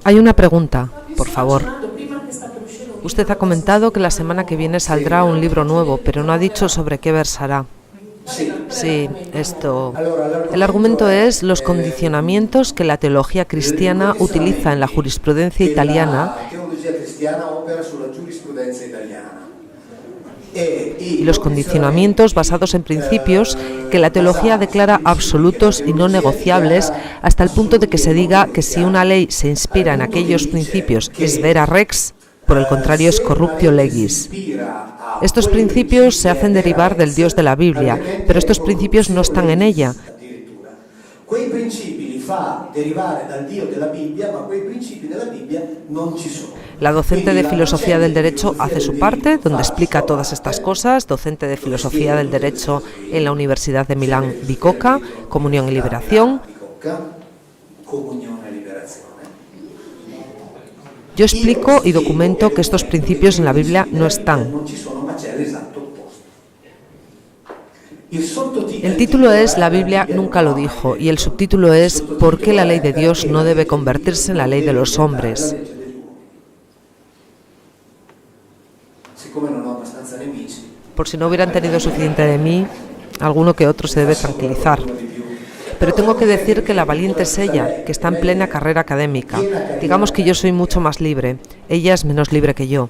Hay una pregunta, por favor. Usted ha comentado que la semana que viene saldrá un libro nuevo, pero no ha dicho sobre qué versará. Sí, esto. El argumento es los condicionamientos que la teología cristiana utiliza en la jurisprudencia italiana y los condicionamientos basados en principios que la teología declara absolutos y no negociables hasta el punto de que se diga que si una ley se inspira en aquellos principios es vera rex, por el contrario es corruptio legis. Estos principios se hacen derivar del Dios de la Biblia, pero estos principios no están en ella. La docente de filosofía del derecho hace su parte, donde explica todas estas cosas, docente de filosofía del derecho en la Universidad de Milán Bicocca, Comunión y Liberación. Yo explico y documento que estos principios en la Biblia no están. El título es La Biblia nunca lo dijo y el subtítulo es ¿Por qué la ley de Dios no debe convertirse en la ley de los hombres? Por si no hubieran tenido suficiente de mí, alguno que otro se debe tranquilizar. Pero tengo que decir que la valiente es ella, que está en plena carrera académica. Digamos que yo soy mucho más libre. Ella es menos libre que yo.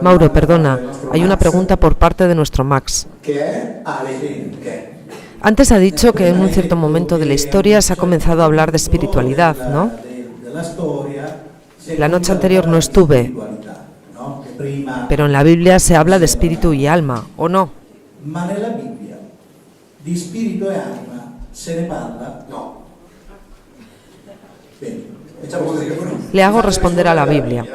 Mauro, perdona. Hay una pregunta por parte de nuestro Max. Antes ha dicho que en un cierto momento de la historia se ha comenzado a hablar de espiritualidad, ¿no? La noche anterior no estuve. Pero en la Biblia se habla de espíritu y alma, ¿o no? Le hago responder a la Biblia.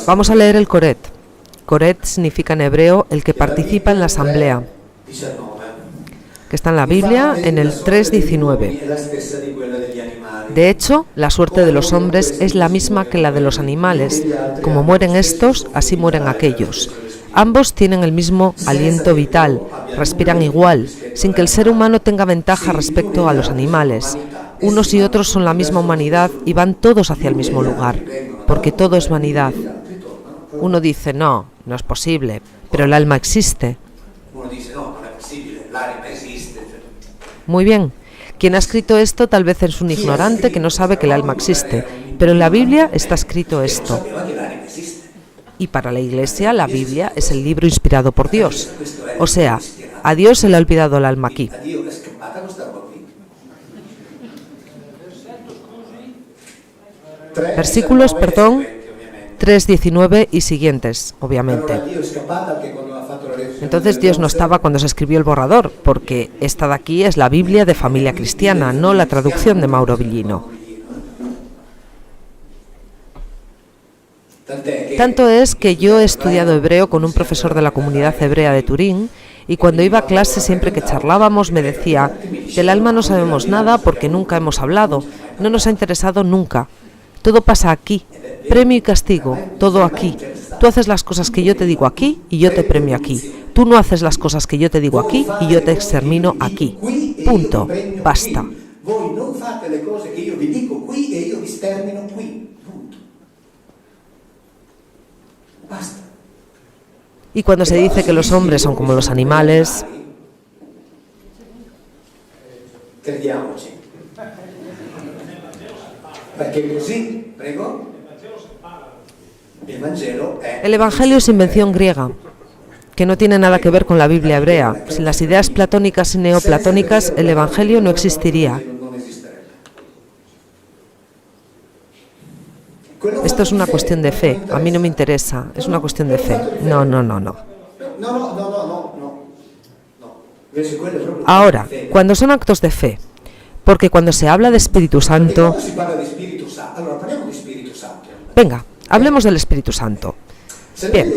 Vamos a leer el Coret. Coret significa en hebreo el que participa en la asamblea, que está en la Biblia en el 3:19. De hecho, la suerte de los hombres es la misma que la de los animales. Como mueren estos, así mueren aquellos. Ambos tienen el mismo aliento vital, respiran igual, sin que el ser humano tenga ventaja respecto a los animales. Unos y otros son la misma humanidad y van todos hacia el mismo lugar, porque todo es vanidad. Uno dice, no es posible, pero el alma existe. Muy bien. Quien ha escrito esto tal vez es un ignorante que no sabe que el alma existe, pero en la Biblia está escrito esto. Y para la Iglesia, la Biblia es el libro inspirado por Dios. O sea, a Dios se le ha olvidado el alma aquí. Versículos, 3:19 y siguientes, obviamente. Entonces Dios no estaba cuando se escribió el borrador, porque esta de aquí es la Biblia de Familia Cristiana, no la traducción de Mauro Villino. Tanto es que yo he estudiado hebreo con un profesor de la comunidad hebrea de Turín, y cuando iba a clase siempre que charlábamos me decía, del alma no sabemos nada porque nunca hemos hablado, no nos ha interesado nunca. Todo pasa aquí, premio y castigo, todo aquí. Tú haces las cosas que yo te digo aquí y yo te premio aquí. Tú no haces las cosas que yo te digo aquí y yo te extermino aquí. Punto. Basta. Y cuando se dice que los hombres son como los animales, el Evangelio es invención griega, que no tiene nada que ver con la Biblia hebrea. Sin las ideas platónicas y neoplatónicas, el Evangelio no existiría. Esto es una cuestión de fe. A mí no me interesa. Es una cuestión de fe. No. Ahora, cuando son actos de fe, porque cuando se habla de Espíritu Santo... Venga, hablemos del Espíritu Santo. Bien,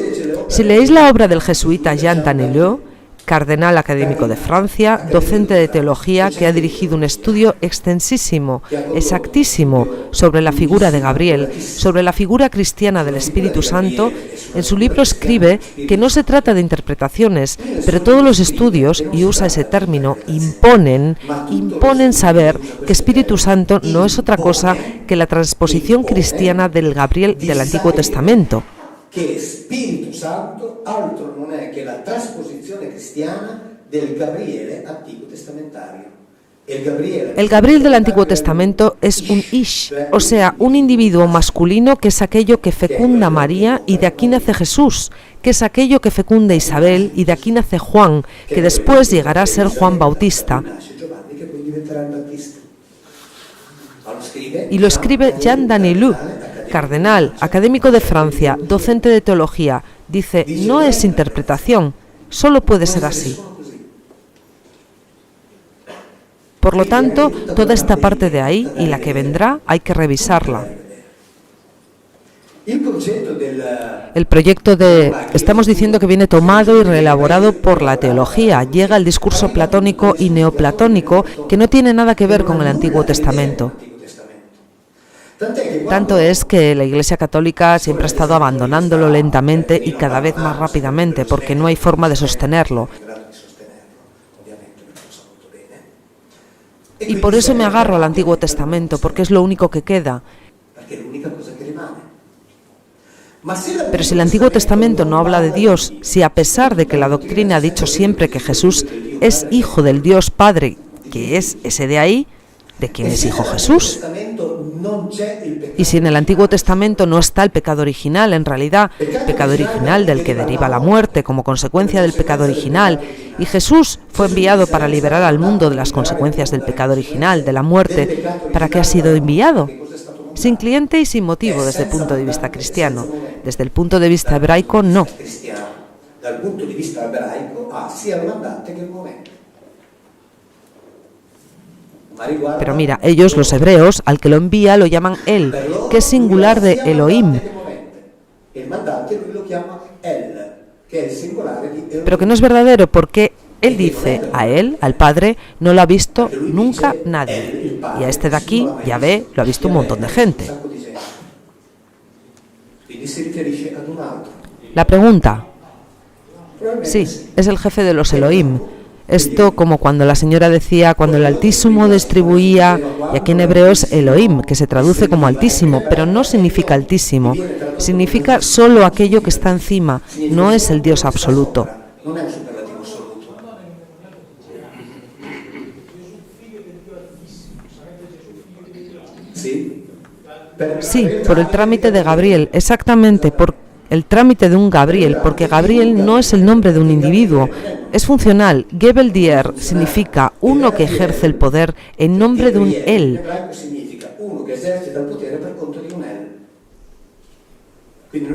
si leéis la obra del jesuita Jean Danielou, cardenal académico de Francia, docente de teología que ha dirigido un estudio extensísimo, exactísimo, sobre la figura de Gabriel, sobre la figura cristiana del Espíritu Santo, en su libro escribe que no se trata de interpretaciones, pero todos los estudios, y usa ese término, imponen saber que Espíritu Santo no es otra cosa que la transposición cristiana del Gabriel del Antiguo Testamento. Che Spirito Santo altro non è che la trasposizione cristiana del Gabriele antico testamentario. El Gabriel del Antiguo Testamento es un Ish, o sea, un individuo masculino que es aquello que fecunda a María y de aquí nace Jesús, que es aquello que fecunda a Isabel y de aquí nace Juan, que después llegará a ser Juan Bautista. Y lo escribe Jean Danielou, cardenal, académico de Francia, docente de teología. Dice, no es interpretación, solo puede ser así. Por lo tanto, toda esta parte de ahí y la que vendrá hay que revisarla. El proyecto estamos diciendo que viene tomado y reelaborado por la teología. Llega el discurso platónico y neoplatónico que no tiene nada que ver con el Antiguo Testamento. Tanto es que la Iglesia Católica siempre ha estado abandonándolo lentamente y cada vez más rápidamente, porque no hay forma de sostenerlo. Y por eso me agarro al Antiguo Testamento, porque es lo único que queda. Pero si el Antiguo Testamento no habla de Dios, si a pesar de que la doctrina ha dicho siempre que Jesús es hijo del Dios Padre, que es ese de ahí, ¿de quién es hijo Jesús? Y si en el Antiguo Testamento no está el pecado original, en realidad, pecado original del que deriva la muerte como consecuencia del pecado original, y Jesús fue enviado para liberar al mundo de las consecuencias del pecado original, de la muerte, ¿para qué ha sido enviado? Sin cliente y sin motivo desde el punto de vista cristiano. Desde el punto de vista hebraico, no. Pero mira, ellos, los hebreos, al que lo envía lo llaman él, que es singular de Elohim. Pero que no es verdadero porque él dice a él, al Padre, no lo ha visto nunca nadie. Y a este de aquí, Yahvé, lo ha visto un montón de gente. La pregunta. Sí, es el jefe de los Elohim. Esto como cuando la señora decía, cuando el Altísimo distribuía, y aquí en hebreo es Elohim, que se traduce como Altísimo, pero no significa Altísimo, significa solo aquello que está encima, no es el Dios absoluto. Sí, por el trámite de Gabriel, exactamente, por el trámite de un Gabriel, porque Gabriel no es el nombre de un individuo, es funcional. Gebel-Dier significa uno que ejerce el poder en nombre de un él.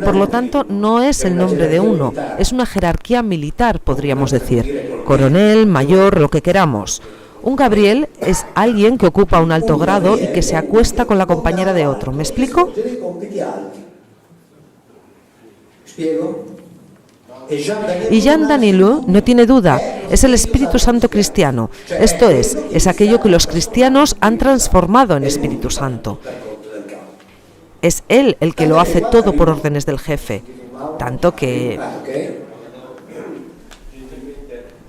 Por lo tanto, no es el nombre de uno, es una jerarquía militar, podríamos decir, coronel, mayor, lo que queramos. Un Gabriel es alguien que ocupa un alto grado y que se acuesta con la compañera de otro. ¿Me explico? Y Jean Danielou no tiene duda, es el Espíritu Santo cristiano. Esto es aquello que los cristianos han transformado en Espíritu Santo. Es él el que lo hace todo por órdenes del jefe. Tanto que...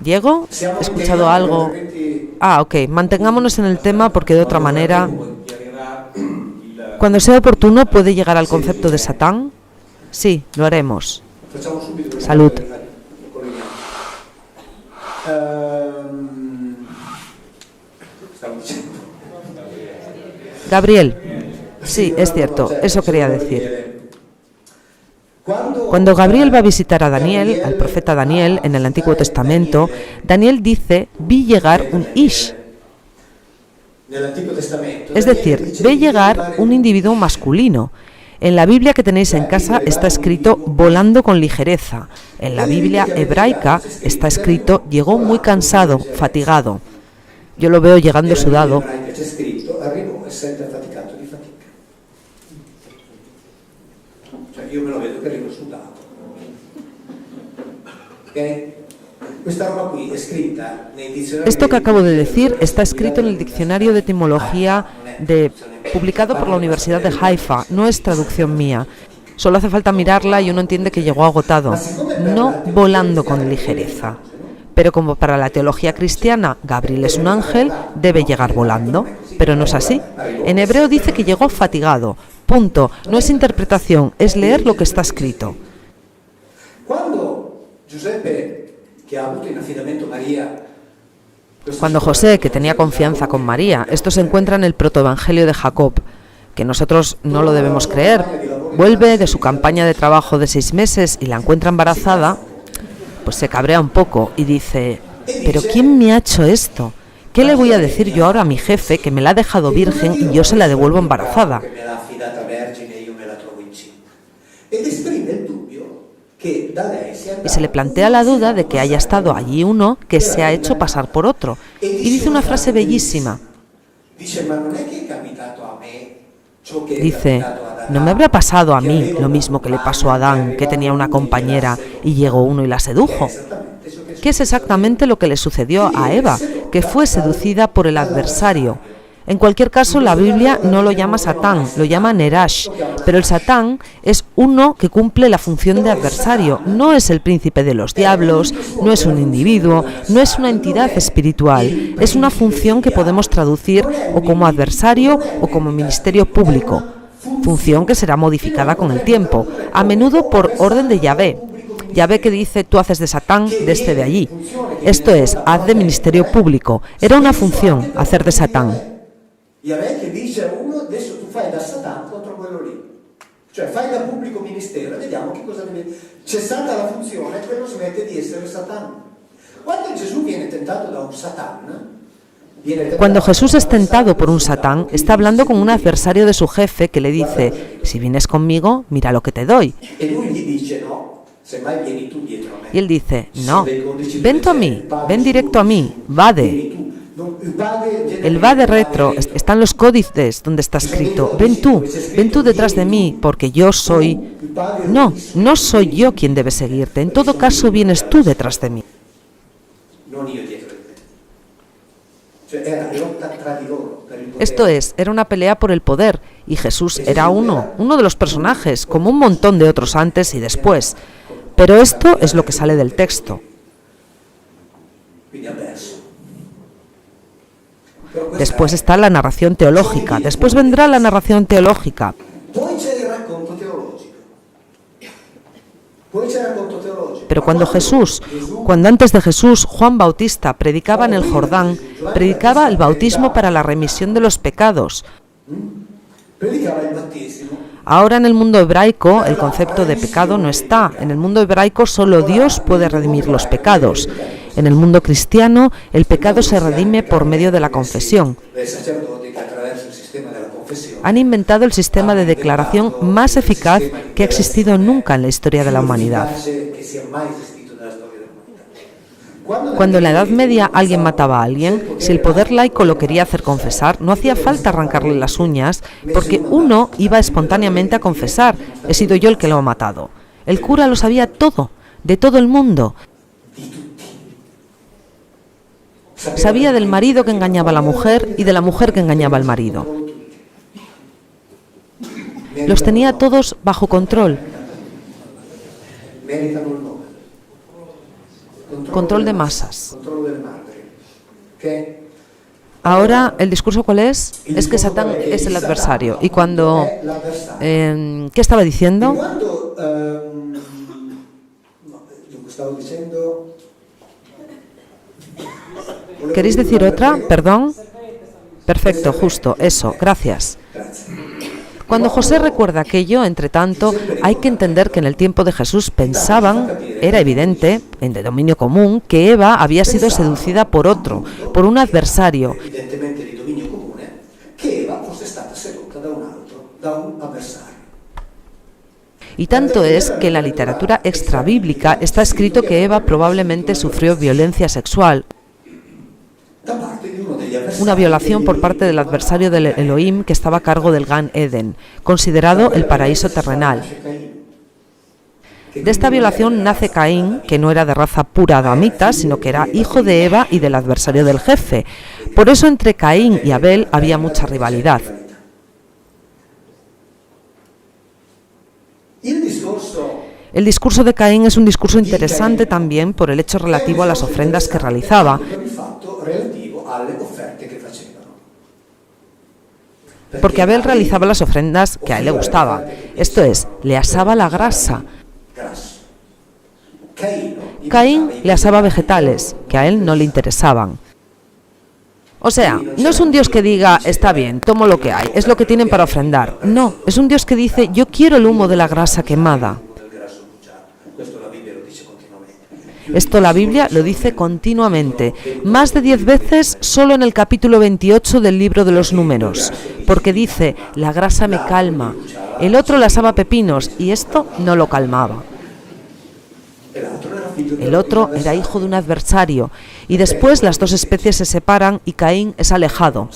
¿Diego? ¿He escuchado algo? Ah, ok. Mantengámonos en el tema porque de otra manera... Cuando sea oportuno, ¿puede llegar al concepto de Satán? Sí, lo haremos. Salud. Gabriel. Sí, es cierto, eso quería decir. Cuando Gabriel va a visitar a Daniel, al profeta Daniel, en el Antiguo Testamento, Daniel dice, vi llegar un Ish. Es decir, ve llegar un individuo masculino. En la Biblia que tenéis en casa está escrito volando con ligereza. En la Biblia hebraica está escrito llegó muy cansado, fatigado. Yo lo veo llegando sudado. C'è scritto arrivò essendo affaticato di fatica. Cioè io me lo vedo che arrivo sudato. Ok? Questa roba qui è scritta nei dizionari. Esto que acabo de decir está escrito en el diccionario de etimología publicado por la Universidad de Haifa. No es traducción mía. Solo hace falta mirarla y uno entiende que llegó agotado, no volando con ligereza. Pero como para la teología cristiana Gabriel es un ángel, debe llegar volando. Pero no es así. En hebreo dice que llegó fatigado. Punto. No es interpretación, es leer lo que está escrito. Cuando José, que tenía confianza con María, esto se encuentra en el protoevangelio de Jacob, que nosotros no lo debemos creer, vuelve de su campaña de trabajo de 6 meses y la encuentra embarazada, pues se cabrea un poco y dice, ¿pero quién me ha hecho esto? ¿Qué le voy a decir yo ahora a mi jefe que me la ha dejado virgen y yo se la devuelvo embarazada? Y se le plantea la duda de que haya estado allí uno que se ha hecho pasar por otro. Y dice una frase bellísima. Dice, ¿no me habrá pasado a mí lo mismo que le pasó a Adán, que tenía una compañera y llegó uno y la sedujo? Que es exactamente lo que le sucedió a Eva, que fue seducida por el adversario. En cualquier caso, la Biblia no lo llama Satán, lo llama Nerash, pero el Satán es uno que cumple la función de adversario, no es el príncipe de los diablos, no es un individuo, no es una entidad espiritual, es una función que podemos traducir o como adversario o como ministerio público, función que será modificada con el tiempo, a menudo por orden de Yahvé. Yahvé que dice, tú haces de Satán de este de allí. Esto es, haz de ministerio público, era una función, hacer de Satán. Yahvé che dice a uno, adesso tu fai da Satana contro quello lì. Cioè fai da pubblico ministero, vediamo che cosa deve. Cessata la funzione, quello smette di essere Satana. Quando Gesù viene tentato da un Satana, cuando Jesús es tentado por un Satán, está hablando con un adversario de su jefe que le dice, si vienes conmigo, mira lo que te doy. Y él dice, no, ven tú a mí, ven directo a mí, vade. El vade retro, están los códices donde está escrito, ven tú detrás de mí, porque yo soy... No soy yo quien debe seguirte, en todo caso vienes tú detrás de mí. Esto es, era una pelea por el poder, y Jesús era uno de los personajes, como un montón de otros antes y después. Pero esto es lo que sale del texto. Después está la narración teológica. Después vendrá la narración teológica. Pero cuando antes de Jesús, Juan Bautista predicaba en el Jordán, predicaba el bautismo para la remisión de los pecados. Ahora en el mundo hebraico el concepto de pecado no está. En el mundo hebraico solo Dios puede redimir los pecados. En el mundo cristiano el pecado se redime por medio de la confesión. Han inventado el sistema de declaración más eficaz que ha existido nunca en la historia de la humanidad. Cuando en la Edad Media alguien mataba a alguien, si el poder laico lo quería hacer confesar, no hacía falta arrancarle las uñas, porque uno iba espontáneamente a confesar, he sido yo el que lo ha matado. El cura lo sabía todo, de todo el mundo. Sabía del marido que engañaba a la mujer y de la mujer que engañaba al marido. Los tenía todos bajo control. Control de masas. Ahora, ¿el discurso cuál es? Es que Satán es el adversario. Y cuando... ¿qué estaba diciendo? ¿Queréis decir otra? ¿Perdón? Perfecto, justo, eso, gracias. Cuando José recuerda aquello, entre tanto, hay que entender que en el tiempo de Jesús pensaban, era evidente, de dominio común, que Eva había sido seducida por otro, por un adversario. Y tanto es que en la literatura extrabíblica está escrito que Eva probablemente sufrió violencia sexual, una violación por parte del adversario del Elohim que estaba a cargo del Gan Eden, considerado el paraíso terrenal. De esta violación nace Caín, que no era de raza pura adamita, sino que era hijo de Eva y del adversario del jefe. Por eso entre Caín y Abel había mucha rivalidad. El discurso de Caín es un discurso interesante también por el hecho relativo a las ofrendas que realizaba. Porque Abel realizaba las ofrendas que a él le gustaba, esto es, le asaba la grasa. Caín le asaba vegetales, que a él no le interesaban. O sea, no es un Dios que diga, está bien, tomo lo que hay, es lo que tienen para ofrendar. No, es un Dios que dice, yo quiero el humo de la grasa quemada. Esto la Biblia lo dice continuamente, más de 10 veces solo en el capítulo 28 del libro de los Números, porque dice, la grasa me calma, el otro le asaba pepinos y esto no lo calmaba. El otro era hijo de un adversario y después las dos especies se separan y Caín es alejado.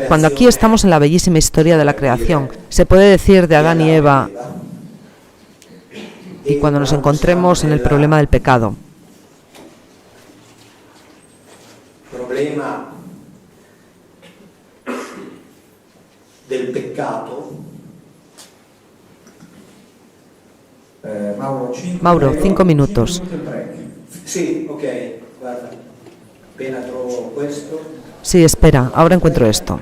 Cuando aquí estamos en la bellísima historia de la creación, se puede decir de Adán y Eva, y cuando nos encontremos en el problema del pecado. Mauro, 5 minutos. Sí, ok, guarda, appena trovo questo. Sí, espera, ahora encuentro esto.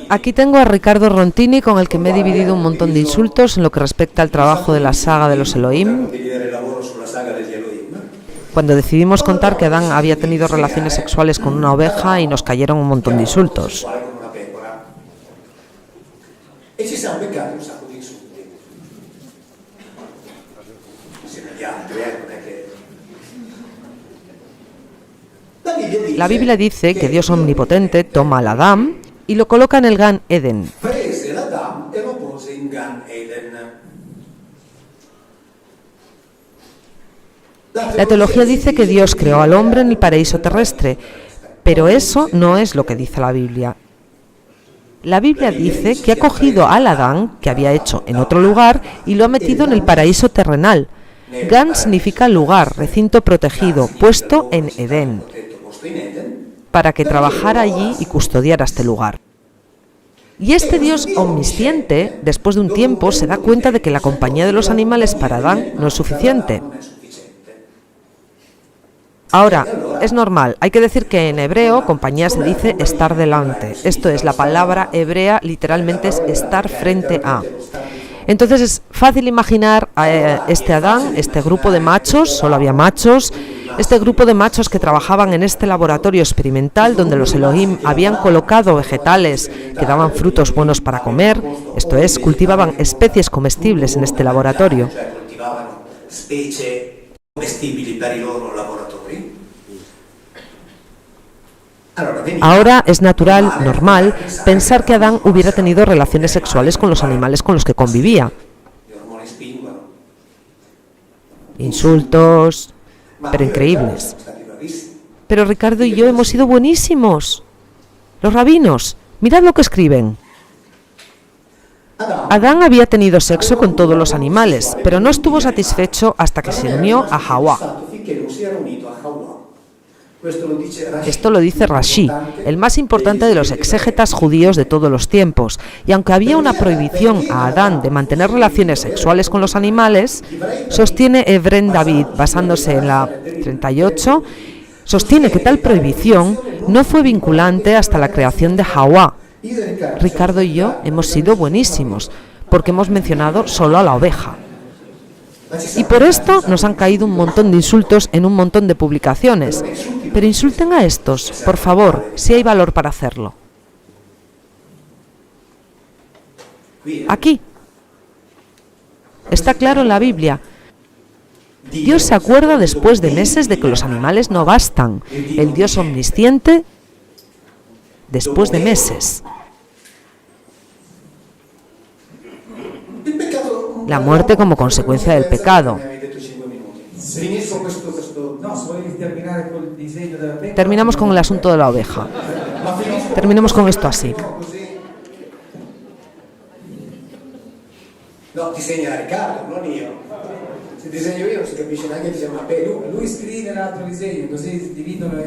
Aquí tengo a Ricardo Rontini, con el que me he dividido un montón de insultos en lo que respecta al trabajo de la saga de los Elohim. Cuando decidimos contar que Adán había tenido relaciones sexuales con una oveja y nos cayeron un montón de insultos. La Biblia dice que Dios omnipotente toma al Adán y lo coloca en el Gan Eden. La teología dice que Dios creó al hombre en el paraíso terrestre, pero eso no es lo que dice la Biblia. La Biblia dice que ha cogido al Adán, que había hecho en otro lugar, y lo ha metido en el paraíso terrenal. Gan significa lugar, recinto protegido, puesto en Edén, para que trabajara allí y custodiara este lugar. Y este Dios omnisciente, después de un tiempo, se da cuenta de que la compañía de los animales para Adán no es suficiente. Ahora, es normal, hay que decir que en hebreo compañía se dice estar delante. Esto es, la palabra hebrea literalmente es estar frente a. Entonces es fácil imaginar a este Adán, este grupo de machos, solo había machos, este grupo de machos que trabajaban en este laboratorio experimental donde los Elohim habían colocado vegetales que daban frutos buenos para comer, esto es, cultivaban especies comestibles en este laboratorio. Ahora es natural, normal, pensar que Adán hubiera tenido relaciones sexuales con los animales con los que convivía. Insultos, pero increíbles. Pero Ricardo y yo hemos sido buenísimos. Los rabinos, mirad lo que escriben. Adán había tenido sexo con todos los animales, pero no estuvo satisfecho hasta que se unió a Hawá. Esto lo dice Rashi, el más importante de los exégetas judíos de todos los tiempos, y aunque había una prohibición a Adán de mantener relaciones sexuales con los animales, sostiene Evren David, basándose en la 38, sostiene que tal prohibición no fue vinculante hasta la creación de Hawá. Ricardo y yo hemos sido buenísimos, porque hemos mencionado solo a la oveja. Y por esto nos han caído un montón de insultos en un montón de publicaciones. Pero insulten a estos, por favor, si hay valor para hacerlo. Aquí. Está claro en la Biblia. Dios se acuerda después de meses de que los animales no bastan. El Dios omnisciente, después de meses. La muerte como consecuencia del pecado. Terminamos con el asunto de la oveja. Terminemos con esto así. No, disegna Riccardo, non io. Se disegno io non si capisce neanche che sia una pelo. Lui scrive l'altro disegno, così si dividono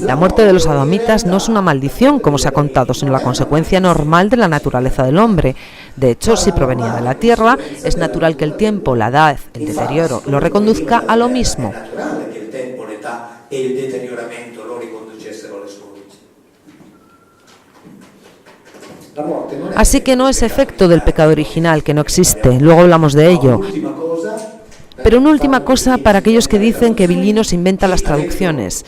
La muerte de los adamitas no es una maldición, como se ha contado, sino la consecuencia normal de la naturaleza del hombre. De hecho, si provenía de la tierra, es natural que el tiempo, la edad, el deterioro, lo reconduzca a lo mismo. Es natural que el tiempo, la edad y el deterioramiento lo riconducessero alle sue origini. Así que no es efecto del pecado original, que no existe, luego hablamos de ello. Pero una última cosa para aquellos que dicen que Villino se inventa las traducciones.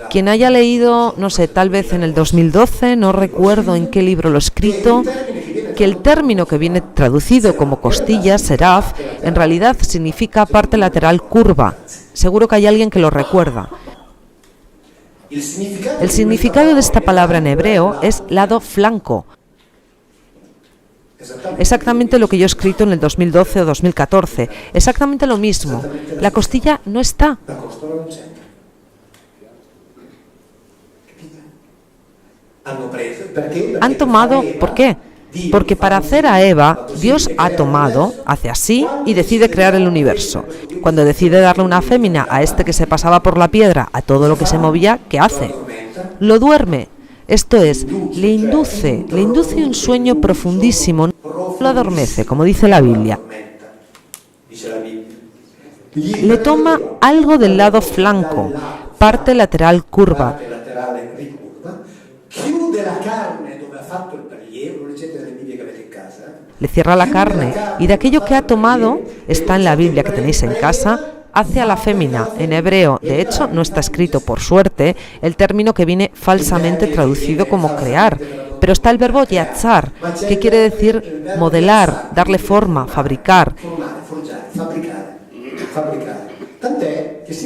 Quien haya leído, no sé, tal vez en el 2012, no recuerdo en qué libro lo he escrito, que el término que viene traducido como costilla, seraf, en realidad significa parte lateral curva. Seguro que hay alguien que lo recuerda. El significado de esta palabra en hebreo es lado flanco. Exactamente lo que yo he escrito en el 2012 o 2014. Exactamente lo mismo. La costilla no está. Han tomado, ¿por qué? Porque para hacer a Eva, Dios ha tomado, hace así y decide crear el universo. Cuando decide darle una fémina a este que se pasaba por la piedra, a todo lo que se movía, ¿qué hace? Lo duerme. Esto es, le induce un sueño profundísimo, no lo adormece, como dice la Biblia. Le toma algo del lado flanco, parte lateral curva. Le cierra la carne y de aquello que ha tomado, está en la Biblia que tenéis en casa, hace a la fémina. En hebreo, de hecho, no está escrito por suerte el término que viene falsamente traducido como crear, pero está el verbo yatzar, que quiere decir modelar, darle forma, fabricar.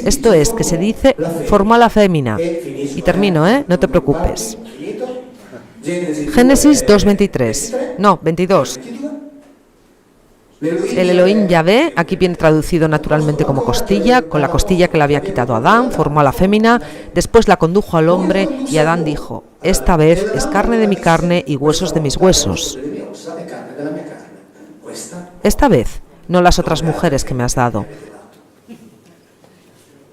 Esto es, que se dice formó a la fémina. Y termino, no te preocupes. Génesis 2:23. No, 22. El Elohim Yahvé, aquí viene traducido naturalmente como costilla, con la costilla que le había quitado a Adán, formó a la fémina, después la condujo al hombre y Adán dijo, esta vez es carne de mi carne y huesos de mis huesos. Esta vez, no las otras mujeres que me has dado.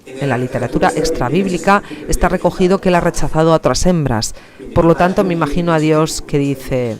En la literatura extrabíblica está recogido que él ha rechazado a otras hembras. Por lo tanto, me imagino a Dios que dice...